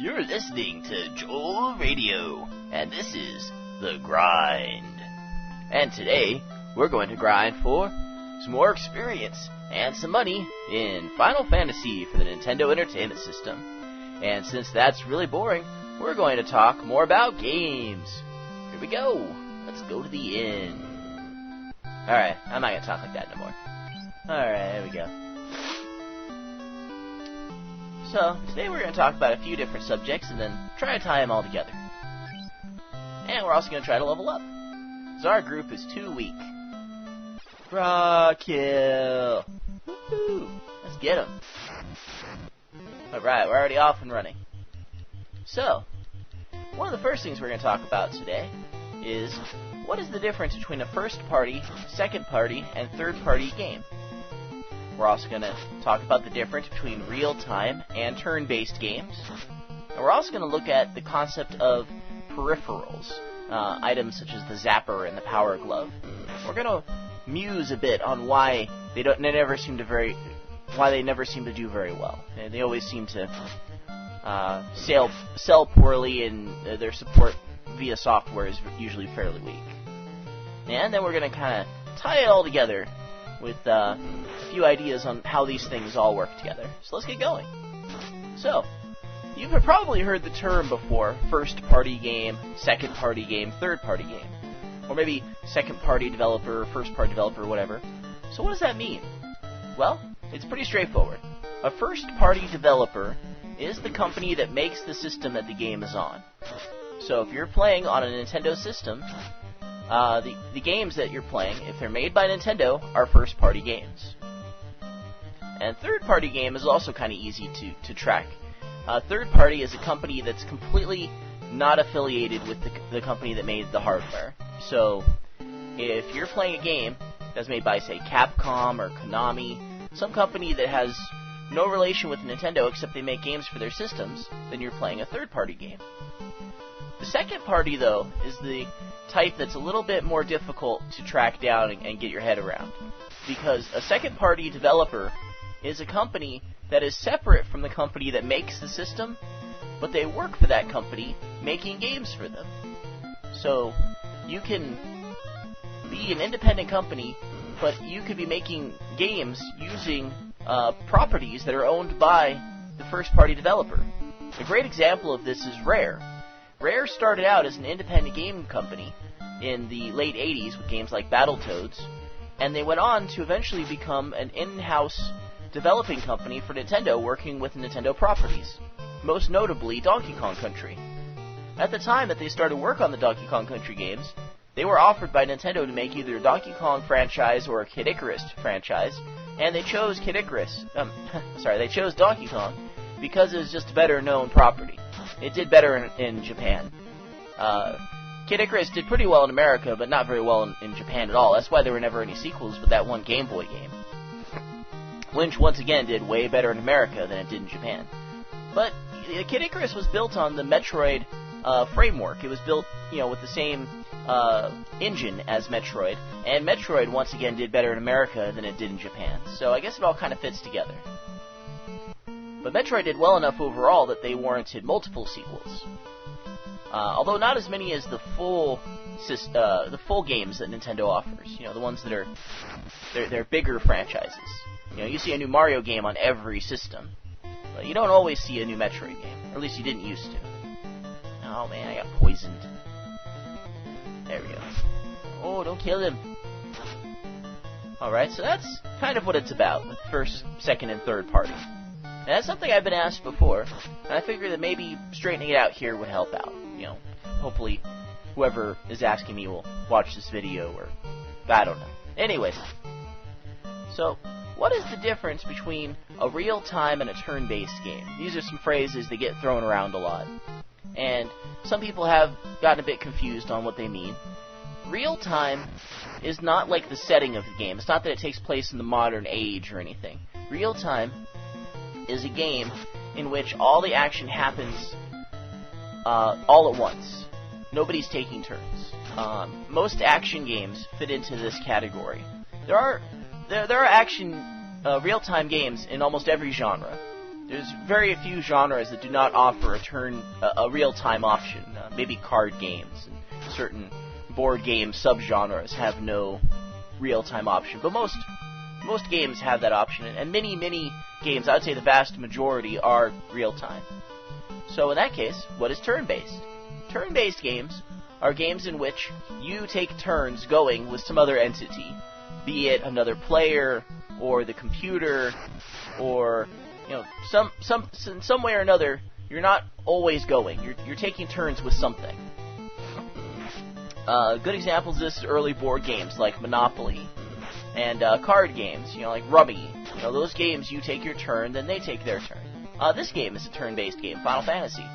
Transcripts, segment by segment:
You're listening to Joel Radio, and this is The Grind. And today, we're going to grind for some more experience and some money in Final Fantasy for the Nintendo Entertainment System. And since that's really boring, we're going to talk more about games. Here we go. Let's go to the end. Alright, I'm not going to talk like that no more. Alright, here we go. So, today we're going to talk about a few different subjects and then try to tie them all together. And we're also going to try to level up, because our group is too weak. Rock kill! Woohoo! Let's get them. Alright, we're already off and running. So, one of the first things we're going to talk about today is what is the difference between a first-party, second-party, and third-party game? We're also going to talk about the difference between real-time and turn-based games. And we're also going to look at the concept of peripherals, items such as the zapper and the power glove. We're going to muse a bit on why they never seem to do very well. And they always seem to sell poorly, and their support via software is usually fairly weak. And then we're going to kind of tie it all together with a few ideas on how these things all work together. So let's get going. So, you've probably heard the term before, first-party game, second-party game, third-party game. Or maybe second-party developer, first-party developer, whatever. So what does that mean? Well, it's pretty straightforward. A first-party developer is the company that makes the system that the game is on. So if you're playing on a Nintendo system, the games that you're playing, if they're made by Nintendo, are first-party games. And third-party game is also kind of easy to track. Third-party is a company that's completely not affiliated with the company that made the hardware. So, if you're playing a game that's made by, say, Capcom or Konami, some company that has no relation with Nintendo except they make games for their systems, then you're playing a third-party game. The second party, though, is the type that's a little bit more difficult to track down and get your head around. Because a second-party developer is a company that is separate from the company that makes the system, but they work for that company making games for them. So, you can be an independent company, but you could be making games using properties that are owned by the first-party developer. A great example of this is Rare. Rare started out as an independent game company in the late 80s with games like Battletoads, and they went on to eventually become an in-house developing company for Nintendo working with Nintendo properties, most notably Donkey Kong Country. At the time that they started work on the Donkey Kong Country games, they were offered by Nintendo to make either a Donkey Kong franchise or a Kid Icarus franchise, and they chose they chose Donkey Kong because it was just a better known property. It did better in Japan. Kid Icarus did pretty well in America, but not very well in Japan at all. That's why there were never any sequels with that one Game Boy game, which once again did way better in America than it did in Japan. But Kid Icarus was built on the Metroid framework. It was built, with the same engine as Metroid, and Metroid once again did better in America than it did in Japan. So I guess it all kind of fits together. But Metroid did well enough overall that they warranted multiple sequels. Although not as many as the full games that Nintendo offers. The ones that are they're bigger franchises. You see a new Mario game on every system, but you don't always see a new Metroid game, or at least you didn't used to. Oh man, I got poisoned. There we go. Oh, don't kill him. Alright, so that's kind of what it's about, with first, second, and third party. And that's something I've been asked before, and I figured that maybe straightening it out here would help out. Hopefully whoever is asking me will watch this video, or I don't know. Anyways, so what is the difference between a real-time and a turn-based game? These are some phrases that get thrown around a lot, and some people have gotten a bit confused on what they mean. Real-time is not like the setting of the game. It's not that it takes place in the modern age or anything. Real-time is a game in which all the action happens all at once. Nobody's taking turns. Most action games fit into this category. There are action real-time games in almost every genre. There's very few genres that do not offer a real-time option. Maybe card games and certain board game subgenres have no real-time option, but most games have that option, and many games, I would say the vast majority, are real-time. So in that case, what is turn-based? Turn-based games are games in which you take turns going with some other entity, be it another player or the computer, or some way or another. You're not always going. You're taking turns with something. Good examples of this is early board games like Monopoly, and card games, like Rummy. Those games you take your turn, then they take their turn. This game is a turn-based game, Final Fantasy.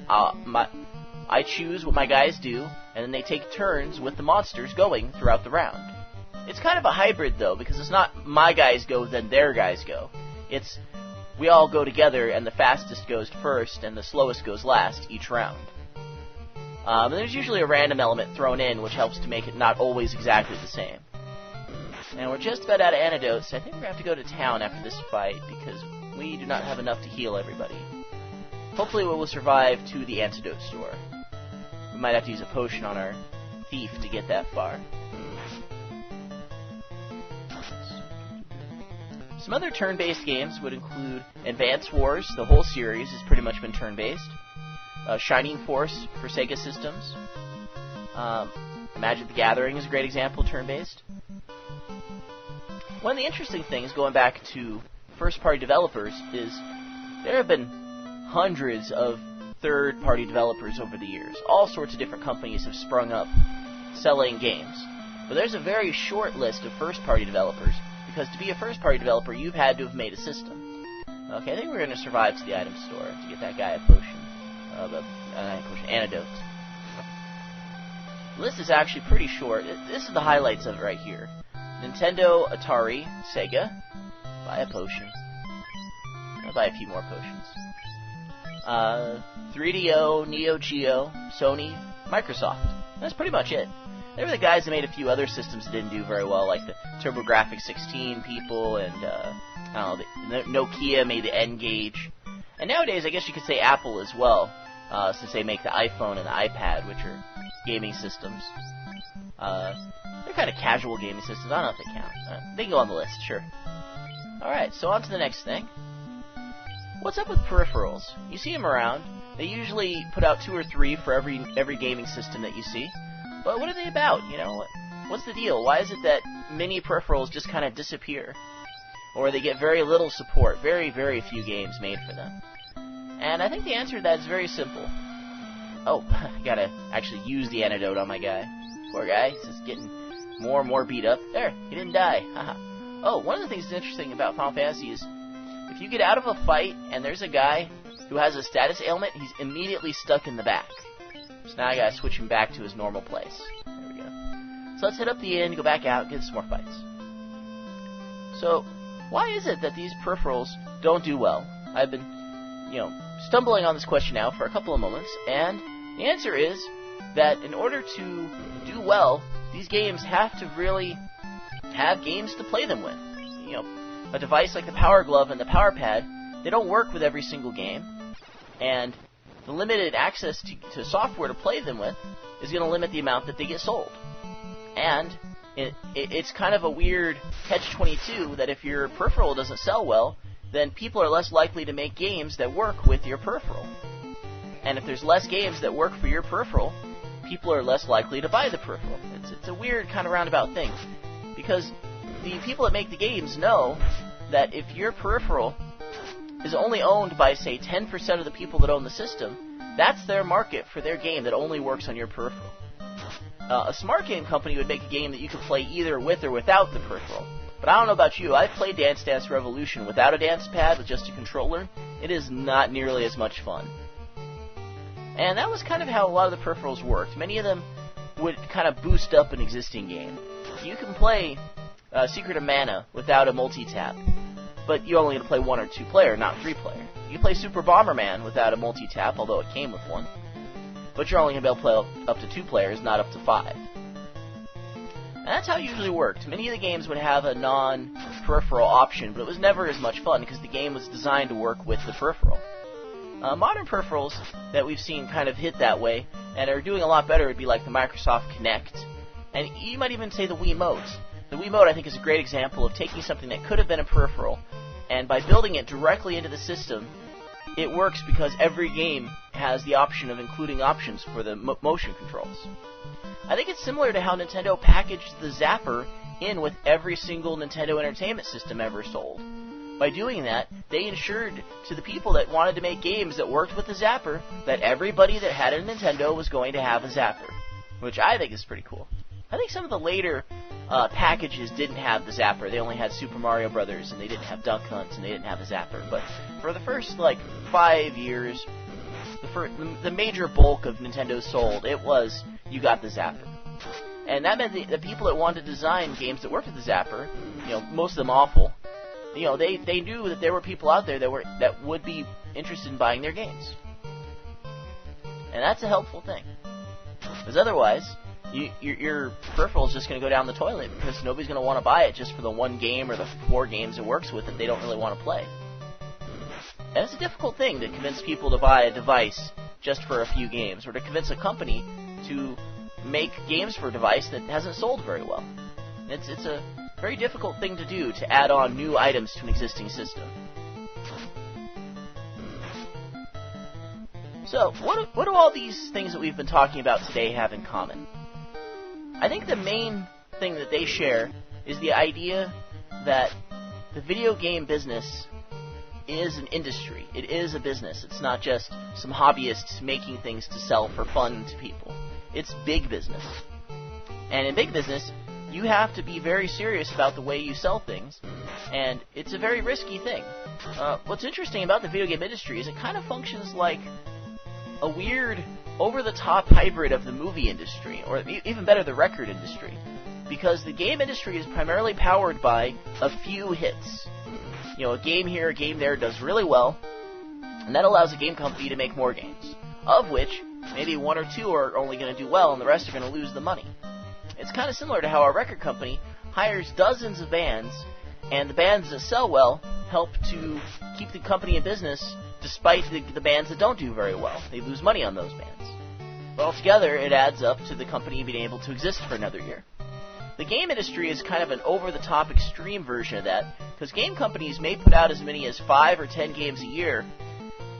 I choose what my guys do, and then they take turns with the monsters going throughout the round. It's kind of a hybrid, though, because it's not my guys go, then their guys go. It's we all go together, and the fastest goes first, and the slowest goes last each round. There's usually a random element thrown in, which helps to make it not always exactly the same. And we're just about out of antidotes, so I think we're going to have to go to town after this fight, because we do not have enough to heal everybody. Hopefully we will survive to the antidote store. We might have to use a potion on our thief to get that far. Some other turn-based games would include Advance Wars. The whole series has pretty much been turn-based. Shining Force for Sega systems. Magic the Gathering is a great example, turn-based. One of the interesting things, going back to first-party developers, is there have been hundreds of third-party developers over the years. All sorts of different companies have sprung up selling games. But there's a very short list of first-party developers, because to be a first-party developer, you've had to have made a system. Okay, I think we're going to survive to the item store to get that guy a potion. Antidote. The list is actually pretty short. This is the highlights of it right here. Nintendo, Atari, Sega. Buy a potion. I'll buy a few more potions. 3DO, Neo Geo, Sony, Microsoft. That's pretty much it. They were the guys that made a few other systems that didn't do very well, like the TurboGrafx-16 people, and Nokia made the N-Gage. And nowadays, I guess you could say Apple as well, since they make the iPhone and the iPad, which are gaming systems. They're kind of casual gaming systems. I don't know if they count. They can go on the list, sure. Alright, so on to the next thing. What's up with peripherals? You see them around. They usually put out 2 or 3 for every gaming system that you see. But what are they about? What's the deal? Why is it that many peripherals just kind of disappear? Or they get very little support, very, very few games made for them. And I think the answer to that is very simple. Oh, I gotta actually use the antidote on my guy. Poor guy, he's just getting more and more beat up. There, he didn't die. Oh, one of the things that's interesting about Final Fantasy is if you get out of a fight and there's a guy who has a status ailment, he's immediately stuck in the back. So now I gotta switch him back to his normal place. There we go. So let's hit up the inn, go back out, get some more fights. So, why is it that these peripherals don't do well? I've been, stumbling on this question now for a couple of moments, and the answer is that in order to do well, these games have to really have games to play them with. A device like the Power Glove and the Power Pad, they don't work with every single game, and the limited access to software to play them with is going to limit the amount that they get sold. And it's kind of a weird catch-22 that if your peripheral doesn't sell well, then people are less likely to make games that work with your peripheral. And if there's less games that work for your peripheral, people are less likely to buy the peripheral. It's a weird kind of roundabout thing. Because the people that make the games know that if your peripheral is only owned by, say, 10% of the people that own the system, that's their market for their game that only works on your peripheral. A smart game company would make a game that you could play either with or without the peripheral. But I don't know about you, I've played Dance Dance Revolution without a dance pad with just a controller. It is not nearly as much fun. And that was kind of how a lot of the peripherals worked. Many of them would kind of boost up an existing game. You can play Secret of Mana without a multi-tap, but you're only going to play 1 or 2 player, not 3 player. You can play Super Bomberman without a multi-tap, although it came with one. But you're only going to be able to play up to 2 players, not up to 5. And that's how it usually worked. Many of the games would have a non-peripheral option, but it was never as much fun because the game was designed to work with the peripheral. Modern peripherals that we've seen kind of hit that way and are doing a lot better would be like the Microsoft Kinect, and you might even say the Wiimote. The Wiimote, I think, is a great example of taking something that could have been a peripheral, and by building it directly into the system, it works because every game has the option of including options for the motion controls. I think it's similar to how Nintendo packaged the Zapper in with every single Nintendo Entertainment System ever sold. By doing that, they ensured to the people that wanted to make games that worked with the Zapper that everybody that had a Nintendo was going to have a Zapper, which I think is pretty cool. I think some of the later packages didn't have the Zapper. They only had Super Mario Brothers, and they didn't have Duck Hunt, and they didn't have a Zapper. But for the first, 5 years, the major bulk of Nintendo sold, it was, you got the Zapper. And that meant the people that wanted to design games that worked with the Zapper, most of them awful, they knew that there were people out there that would be interested in buying their games. And that's a helpful thing. Because otherwise, your peripheral is just going to go down the toilet because nobody's going to want to buy it just for the one game or the 4 games it works with that they don't really want to play. And it's a difficult thing to convince people to buy a device just for a few games, or to convince a company to make games for a device that hasn't sold very well. And it's a very difficult thing to do, to add on new items to an existing system. So, what do all these things that we've been talking about today have in common? I think the main thing that they share is the idea that the video game business is an industry. It is a business. It's not just some hobbyists making things to sell for fun to people. It's big business. And in big business, you have to be very serious about the way you sell things, and it's a very risky thing. What's interesting about the video game industry is it kind of functions like a weird, over-the-top hybrid of the movie industry, or even better, the record industry, because the game industry is primarily powered by a few hits. A game here, a game there does really well, and that allows a game company to make more games, of which maybe 1 or 2 are only going to do well, and the rest are going to lose the money. It's kind of similar to how a record company hires dozens of bands, and the bands that sell well help to keep the company in business despite the bands that don't do very well. They lose money on those bands. But altogether, it adds up to the company being able to exist for another year. The game industry is kind of an over-the-top extreme version of that, because game companies may put out as many as 5 or 10 games a year,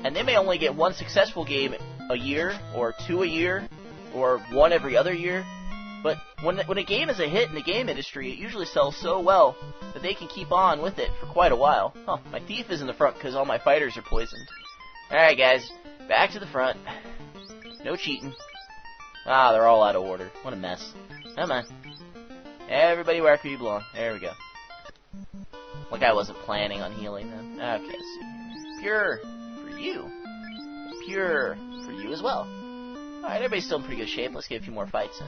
and they may only get 1 successful game a year, or 2 a year, or 1 every other year. But when a game is a hit in the game industry, it usually sells so well that they can keep on with it for quite a while. Oh, my thief is in the front because all my fighters are poisoned. Alright guys, back to the front. No cheating. Ah, they're all out of order. What a mess. Come on. Everybody where you belong. There we go. Like I wasn't planning on healing them. Okay, let's see. Pure for you. Pure for you as well. Alright, everybody's still in pretty good shape. Let's get a few more fights in.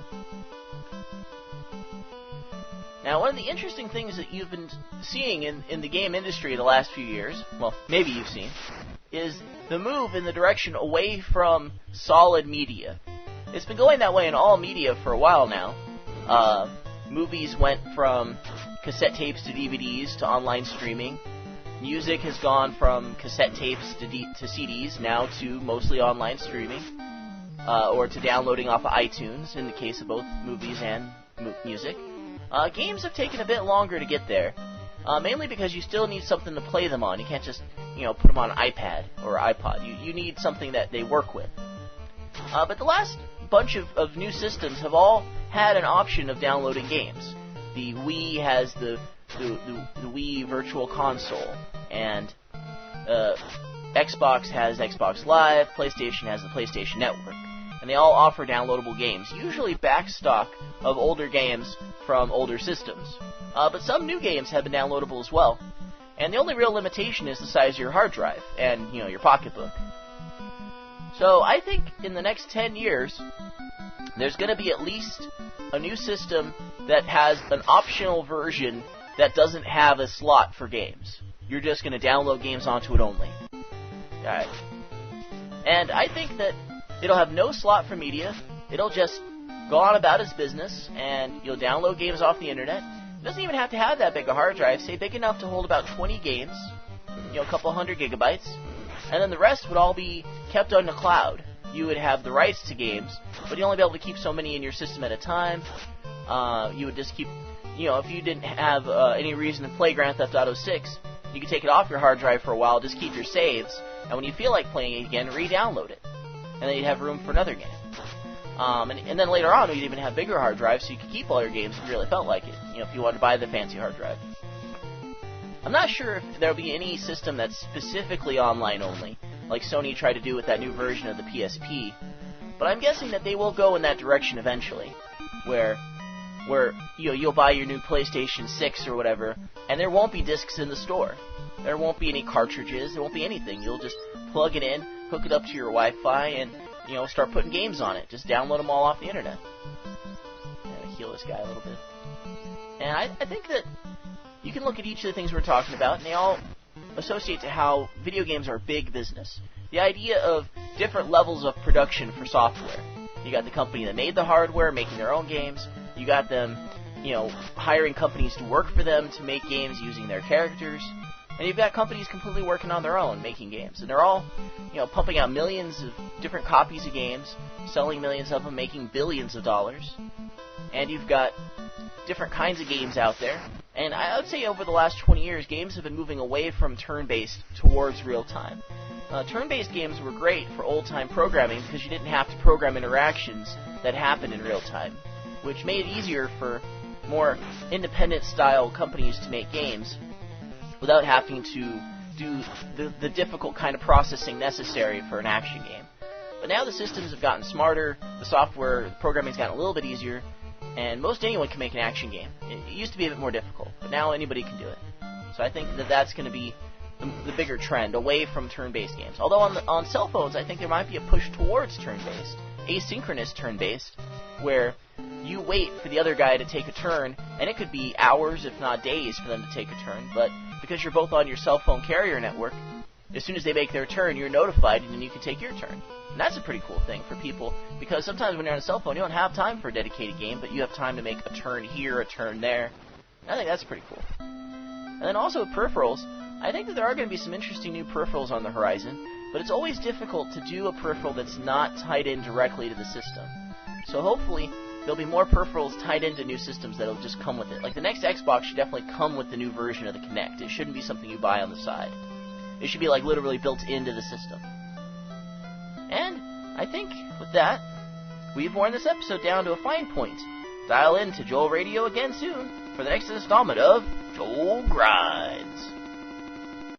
Now, one of the interesting things that you've been seeing in the game industry the last few years, well, maybe you've seen, is the move in the direction away from solid media. It's been going that way in all media for a while now. Movies went from cassette tapes to DVDs to online streaming. Music has gone from cassette tapes to CDs, now to mostly online streaming, or to downloading off of iTunes, in the case of both movies and music. Games have taken a bit longer to get there, mainly because you still need something to play them on. You can't just, put them on an iPad or iPod. You need something that they work with. But the last bunch of new systems have all had an option of downloading games. The Wii has the Wii Virtual Console, and Xbox has Xbox Live, PlayStation has the PlayStation Network, and they all offer downloadable games, usually backstock of older games from older systems. But some new games have been downloadable as well, and the only real limitation is the size of your hard drive and, your pocketbook. So I think in the next 10 years, there's going to be at least a new system that has an optional version that doesn't have a slot for games. You're just going to download games onto it only. Alright. And I think that it'll have no slot for media. It'll just go on about his business, and you'll download games off the internet. It doesn't even have to have that big a hard drive. Say big enough to hold about 20 games, a couple hundred gigabytes, and then the rest would all be kept on the cloud. You would have the rights to games, but you'd only be able to keep so many in your system at a time. You would just keep, if you didn't have any reason to play Grand Theft Auto 6, you could take it off your hard drive for a while, just keep your saves, and when you feel like playing it again, re-download it. And then you'd have room for another game. And then later on, we'd even have bigger hard drives so you could keep all your games if you really felt like it, if you wanted to buy the fancy hard drive. I'm not sure if there'll be any system that's specifically online only, like Sony tried to do with that new version of the PSP, but I'm guessing that they will go in that direction eventually, where you'll buy your new PlayStation 6 or whatever, and there won't be discs in the store. There won't be any cartridges, there won't be anything. You'll just plug it in, hook it up to your Wi-Fi, and start putting games on it. Just download them all off the internet. I'm gonna heal this guy a little bit. And I think that you can look at each of the things we're talking about, and they all associate to how video games are big business. The idea of different levels of production for software. You got the company that made the hardware making their own games. You got them, hiring companies to work for them to make games using their characters. And you've got companies completely working on their own, making games. And they're all, pumping out millions of different copies of games, selling millions of them, making billions of dollars. And you've got different kinds of games out there. And I would say over the last 20 years, games have been moving away from turn-based towards real-time. Turn-based games were great for old-time programming because you didn't have to program interactions that happened in real-time, which made it easier for more independent-style companies to make games without having to do the difficult kind of processing necessary for an action game. But now the systems have gotten smarter, the software, the programming's gotten a little bit easier, and most anyone can make an action game. It used to be a bit more difficult, but now anybody can do it. So I think that that's going to be the bigger trend, away from turn-based games. Although on cell phones, I think there might be a push towards turn-based, asynchronous turn-based, where you wait for the other guy to take a turn, and it could be hours, if not days, for them to take a turn, but because you're both on your cell phone carrier network, as soon as they make their turn, you're notified, and then you can take your turn. And that's a pretty cool thing for people, because sometimes when you're on a cell phone, you don't have time for a dedicated game, but you have time to make a turn here, a turn there. I think that's pretty cool. And then also with peripherals, I think that there are going to be some interesting new peripherals on the horizon, but it's always difficult to do a peripheral that's not tied in directly to the system. So hopefully, there'll be more peripherals tied into new systems that'll just come with it. Like the next Xbox should definitely come with the new version of the Kinect. It shouldn't be something you buy on the side. It should be like literally built into the system. And I think with that, we've worn this episode down to a fine point. Dial in to Joel Radio again soon for the next installment of Joel Grinds.